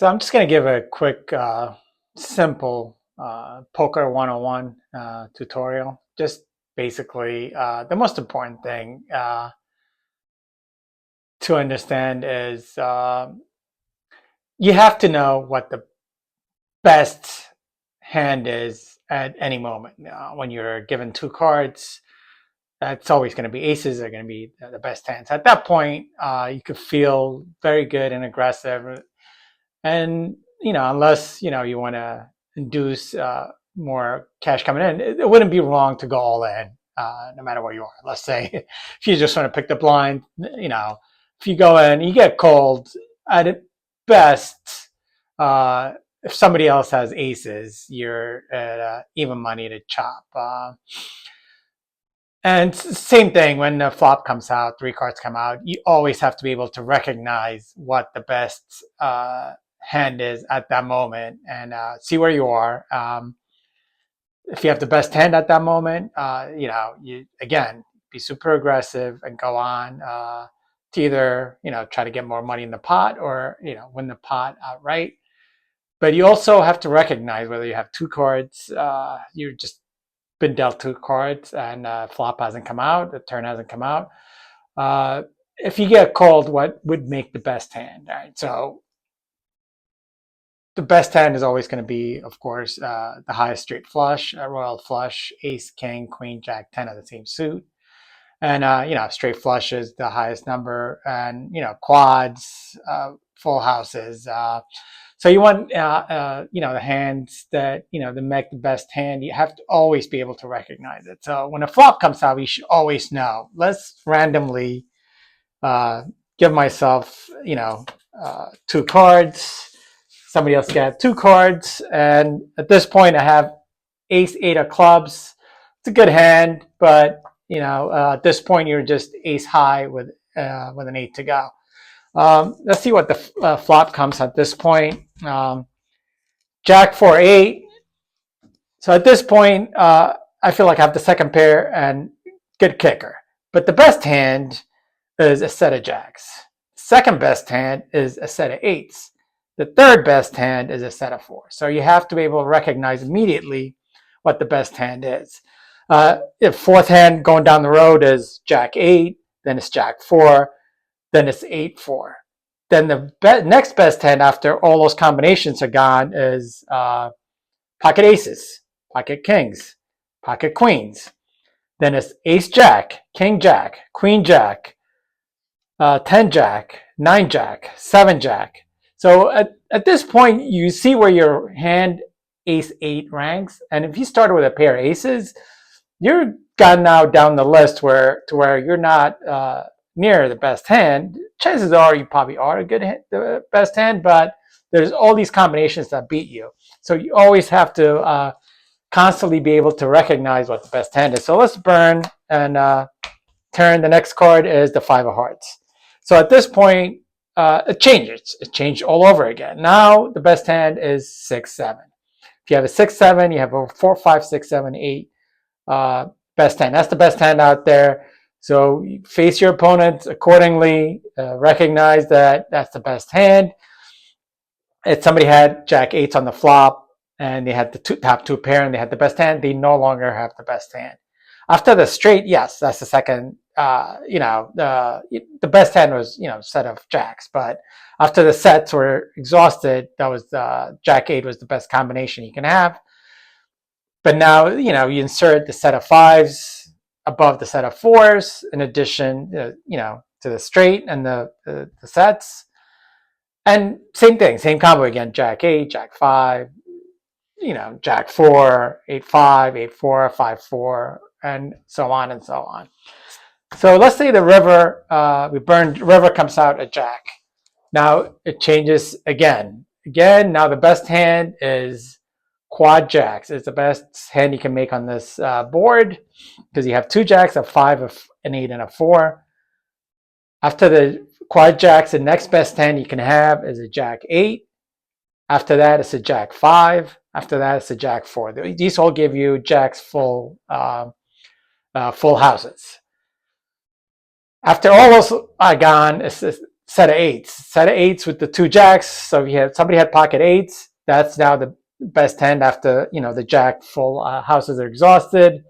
So I'm just going to give a quick, simple poker 101 tutorial. Just basically, the most important thing to understand is you have to know what the best hand is at any moment. When you're given two cards, that's always going to be aces are going to be the best hands. At that point, you could feel very good and aggressive. And unless you want to induce more cash coming in, it wouldn't be wrong to go all in, no matter where you are. Let's say if you just want to pick the blind, if you go in, you get called at best. If somebody else has aces, you're at even money to chop. And same thing when the flop comes out, three cards come out, you always have to be able to recognize what the best hand is at that moment and see where you are. If you have the best hand at that moment, you again be super aggressive and go on to either try to get more money in the pot or win the pot outright. But you also have to recognize whether you have two cards, you're just been dealt two cards and flop hasn't come out, the turn hasn't come out. If you get called, what would make the best hand? All right, so the best hand is always going to be, of course, the highest straight flush, royal flush, ace, king, queen, jack, 10 of the same suit. And, straight flush is the highest number, and, quads, full houses. So you want, the hands that, that make the best hand. You have to always be able to recognize it. So when a flop comes out, you should always know. Let's randomly give myself, two cards. Somebody else got two cards. And at this point, I have ace, eight of clubs. It's a good hand, but, at this point, you're just ace high with an eight to go. Let's see what the flop comes at this point. Jack 4-8. So at this point, I feel like I have the second pair and good kicker. But the best hand is a set of jacks. Second best hand is a set of eights. The third best hand is a set of fours. So you have to be able to recognize immediately what the best hand is. If fourth hand going down the road is Jack 8, then it's Jack 4, then it's 8-4. Then the next best hand after all those combinations are gone is pocket aces, pocket kings, pocket queens. Then it's ace jack, king jack, queen jack, 10 jack, 9 jack, 7 jack. So at this point, you see where your hand ace 8 ranks. And if you started with a pair of aces, you're gone now down the list to where you're not near the best hand. Chances are you probably are the best hand, but there's all these combinations that beat you. So you always have to constantly be able to recognize what the best hand is. So let's burn and turn. The next card is the 5 of hearts. So at this point, it changes. It changed all over again. Now the best hand is 6-7. If you have a 6-7, you have a 4, 5, 6, 7, 8 best hand. That's the best hand out there. So you face your opponent accordingly. Recognize that that's the best hand. If somebody had Jack 8s on the flop and they had the top two pair and they had the best hand, they no longer have the best hand. After the straight, yes, that's the second. The best hand was set of jacks, but after the sets were exhausted, that was Jack 8 was the best combination you can have. But now you insert the set of 5s above the set of 4s in addition to the straight and the sets. And same thing, same combo again, Jack 8, Jack 5, Jack 4, 8, 5, 8, 4, 5, 4, and so on and so on. So let's say the river, river comes out a jack. Now it changes again. Now the best hand is quad jacks. It's the best hand you can make on this board because you have two jacks, a 5, an 8, and a 4. After the quad jacks, the next best hand you can have is a Jack 8. After that, it's a Jack 5. After that, it's a Jack 4. These all give you jacks full houses. After all those are gone, it's the set of eights. Set of eights with the two jacks. So if you have somebody had pocket eights, that's now the best hand after the jack full houses are exhausted.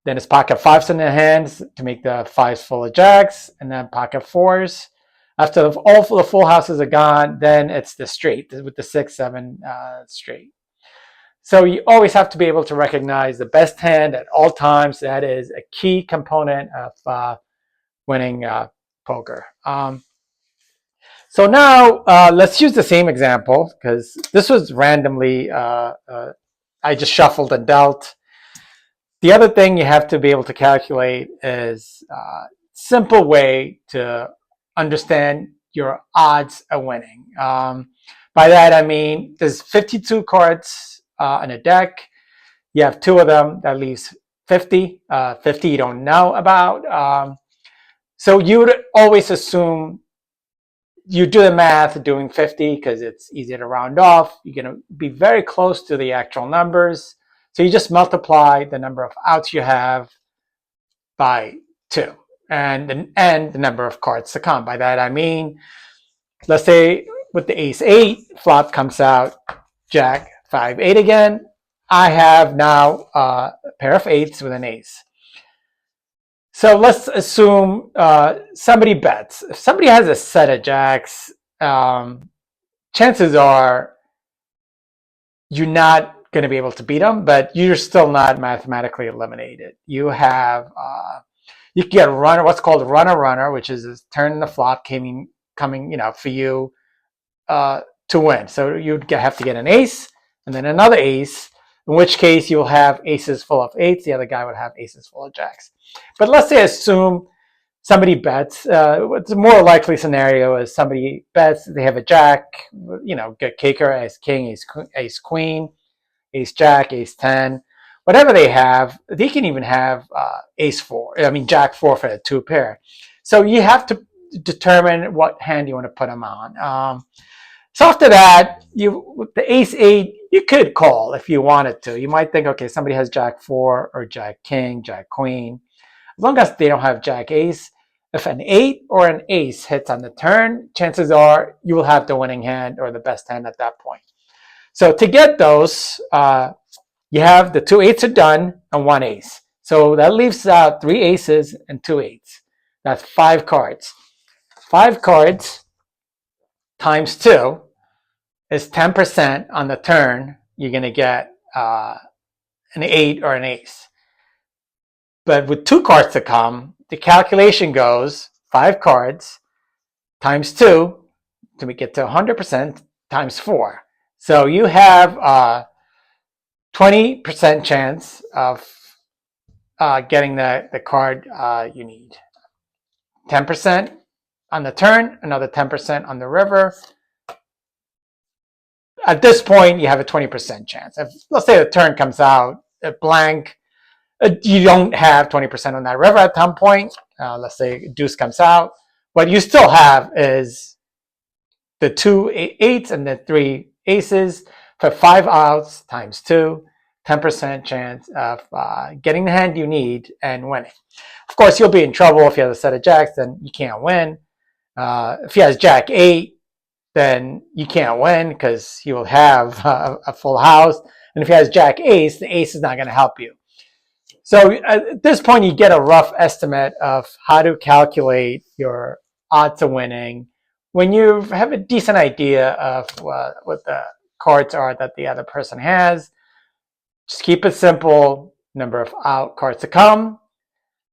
Then it's pocket fives in the hands to make the fives full of jacks, and then pocket fours. After all the full houses are gone, then it's the straight with the 6-7 straight. So you always have to be able to recognize the best hand at all times. That is a key component of winning poker. So now let's use the same example, because this was randomly, I just shuffled and dealt. The other thing you have to be able to calculate is a simple way to understand your odds of winning. By that I mean there's 52 cards in a deck. You have two of them, that leaves 50. 50 you don't know about. So you would always assume you do the math doing 50 because it's easier to round off. You're going to be very close to the actual numbers. So you just multiply the number of outs you have by 2 and the number of cards to come. By that I mean, let's say with the ace 8, flop comes out jack 5-8 again. I have now a pair of eights with an ace. So let's assume somebody bets. If somebody has a set of jacks, chances are you're not going to be able to beat them, but you're still not mathematically eliminated. You have you can get a runner, what's called a runner, which is a turn in the flop coming, for you to win. So you'd have to get an ace and then another ace, in which case you'll have aces full of eights. The other guy would have aces full of jacks. But let's say assume somebody bets. What's a more likely scenario is somebody bets, they have a jack, get kicker, ace king, ace queen, ace jack, ace 10, whatever they have. They can even have jack 4 for a 2 pair. So you have to determine what hand you want to put them on. So after that, with the ace 8, you could call if you wanted to. You might think, okay, somebody has jack 4 or jack king, jack queen. As long as they don't have jack ace, if an 8 or an ace hits on the turn, chances are you will have the winning hand or the best hand at that point. So to get those, you have the 2 8s are done and 1 ace. So that leaves out 3 aces and 2 8s. That's 5 cards. 5 cards times 2 is 10% on the turn. You're going to get an 8 or an ace. But with 2 cards to come, the calculation goes 5 cards times 2 to get to 100% times 4. So you have a 20% chance of getting the card you need. 10% on the turn, another 10% on the river. At this point, you have a 20% chance. If, let's say the turn comes out at blank, you don't have 20% on that river at some point. Let's say deuce comes out. What you still have is the 2 8s and the 3 aces for 5 outs times 2, 10% chance of getting the hand you need and winning. Of course, you'll be in trouble if you have a set of jacks, then you can't win. If he has jack 8, then you can't win because he will have a full house. And if he has jack ace, the ace is not going to help you. So at this point, you get a rough estimate of how to calculate your odds of winning when you have a decent idea of what the cards are that the other person has. Just keep it simple. Number of out cards to come,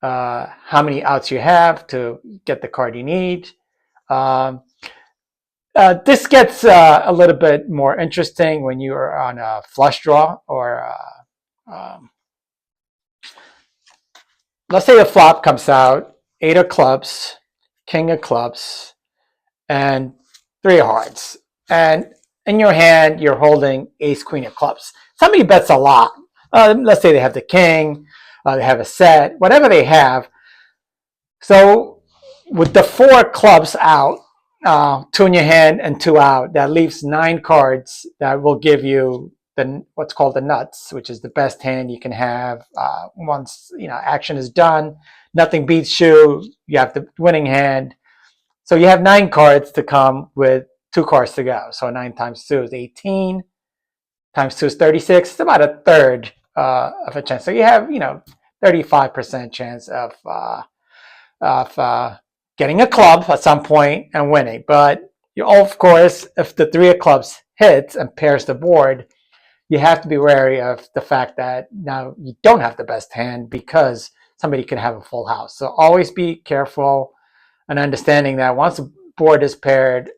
how many outs you have to get the card you need. This gets a little bit more interesting when you are on a flush draw or let's say the flop comes out, 8 of clubs, king of clubs, and 3 of hearts. And in your hand, you're holding ace, queen of clubs. Somebody bets a lot. Let's say they have the king, they have a set, whatever they have. So with the 4 clubs out, 2 in your hand and 2 out, that leaves 9 cards that will give you what's called the nuts, which is the best hand you can have once action is done. Nothing beats you. You have the winning hand. So you have 9 cards to come with 2 cards to go. So 9 times 2 is 18. Times 2 is 36. It's about a third of a chance. So you have, 35% chance of getting a club at some point and winning. But of course, if the 3 of clubs hits and pairs the board, you have to be wary of the fact that now you don't have the best hand because somebody could have a full house. So always be careful and understanding that once the board is paired,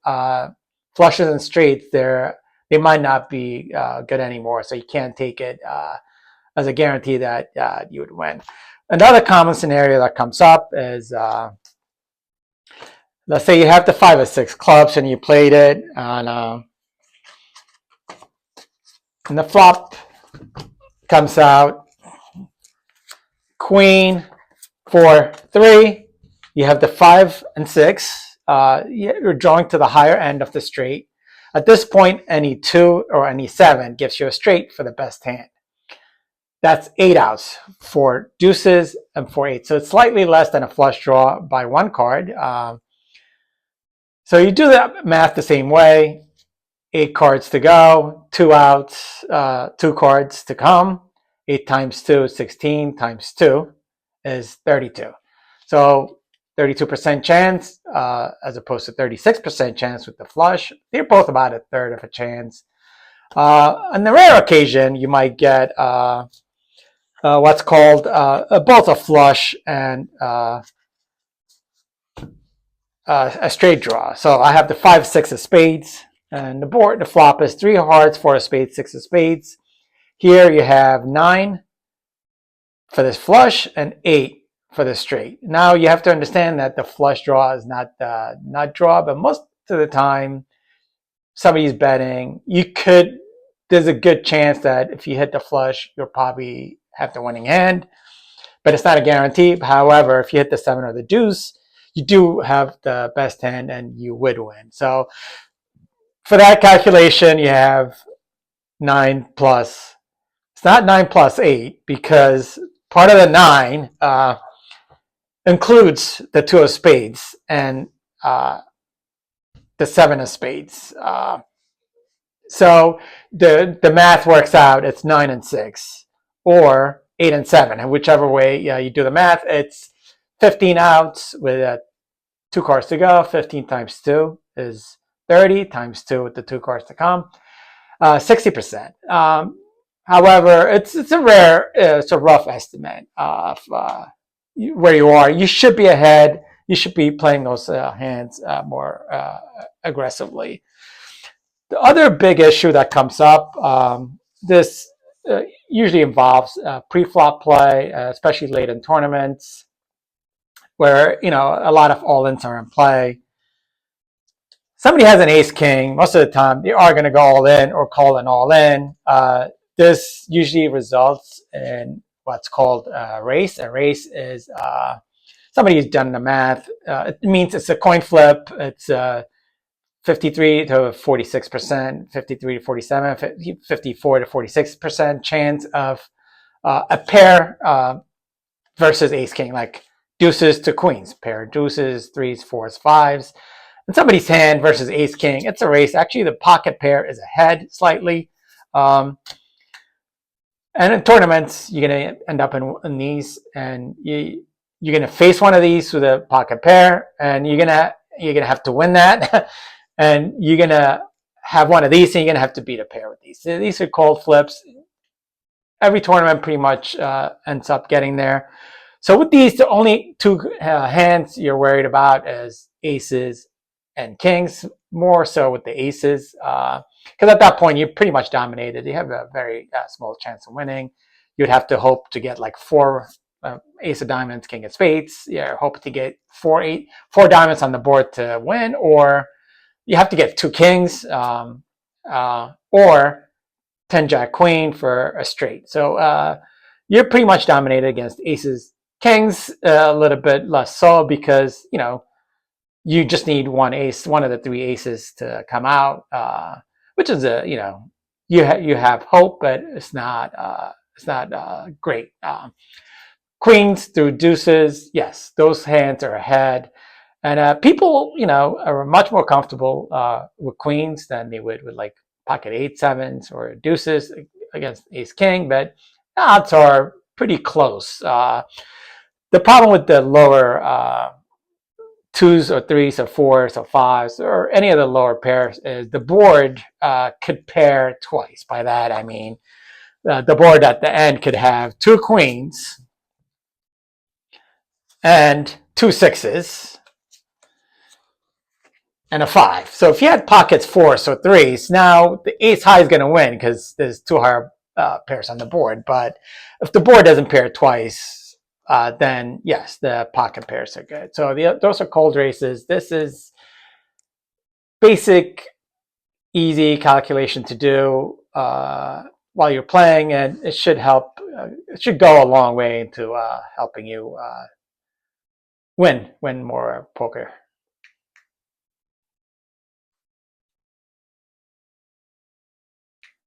flushes and straights, they might not be good anymore. So you can't take it as a guarantee that you would win. Another common scenario that comes up is, let's say you have the 5 or 6 clubs and you played it on, and the flop comes out Queen, 4, 3. You have the 5 and 6. You're drawing to the higher end of the straight. At this point, any 2 or any 7 gives you a straight for the best hand. That's 8 outs for deuces and 4 8. So it's slightly less than a flush draw by 1 card. So you do that math the same way. 8 cards to go, 2 outs, 2 cards to come. 8 times 2 is 16, times 2 is 32. So 32% chance as opposed to 36% chance with the flush. They're both about a third of a chance. On the rare occasion, you might get what's called both a flush and a straight draw. So I have the 5, 6 of spades, and the flop is 3 hearts, 4 of spades, 6 of spades. Here you have 9 for this flush and 8 for the straight. Now you have to understand that the flush draw is not nut draw, but most of the time somebody's betting. There's a good chance that if you hit the flush, you'll probably have the winning hand, but it's not a guarantee. However, if you hit the 7 or the deuce, you do have the best hand and you would win. So for that calculation, you have 9 plus. It's not 9 plus 8 because part of the 9 includes the 2 of spades and the 7 of spades. So the math works out. It's 9 and 6 or 8 and 7. And whichever way you do the math, it's 15 outs with 2 cards to go. 15 times 2 is 30 times 2 with the 2 cards to come. 60%. However, it's a rough estimate of where you are. You should be ahead. You should be playing those hands more aggressively. The other big issue that comes up, this usually involves pre-flop play, especially late in tournaments, where a lot of all-ins are in play. Somebody has an ace king. Most of the time, they are going to go all in or call an all in. This usually results in what's called a race. A race is somebody who's done the math. It means it's a coin flip. It's 53 to 46%, 53 to 47, 54 to 46% chance of a pair versus ace king, like deuces to queens, pair of deuces, 3s, 4s, 5s. In somebody's hand versus ace king, it's a race. Actually, the pocket pair is ahead slightly. And in tournaments, you're going to end up in these, and you're going to face one of these with a pocket pair, and you're going to have to win that. And you're going to have one of these, and you're going to have to beat a pair with these. So these are called flips. Every tournament pretty much ends up getting there. So with these, the only 2 hands you're worried about is aces and kings, more so with the aces. Because at that point, you're pretty much dominated. You have a very small chance of winning. You'd have to hope to get like 4 ace of diamonds, king of spades. You're hoping to get 4 diamonds on the board to win, or you have to get 2 kings, or 10 jack queen for a straight. So you're pretty much dominated against aces, kings, a little bit less so because you just need one ace, one of the 3 aces to come out, which is you have hope, but it's not great. Queens through deuces, yes, those hands are ahead. And people, are much more comfortable with queens than they would with like pocket 8-7s or deuces against ace king, but odds are pretty close. The problem with the lower twos or threes or fours or fives or any of the lower pairs is the board could pair twice. By that I mean the board at the end could have two queens and two sixes and a five. So if you had pockets fours or threes, now the ace high is going to win because there's two higher pairs on the board. But if the board doesn't pair twice, then yes, the pocket pairs are good. So those are cold races. This is basic, easy calculation to do while you're playing, and it should help. It should go a long way into helping you win more poker.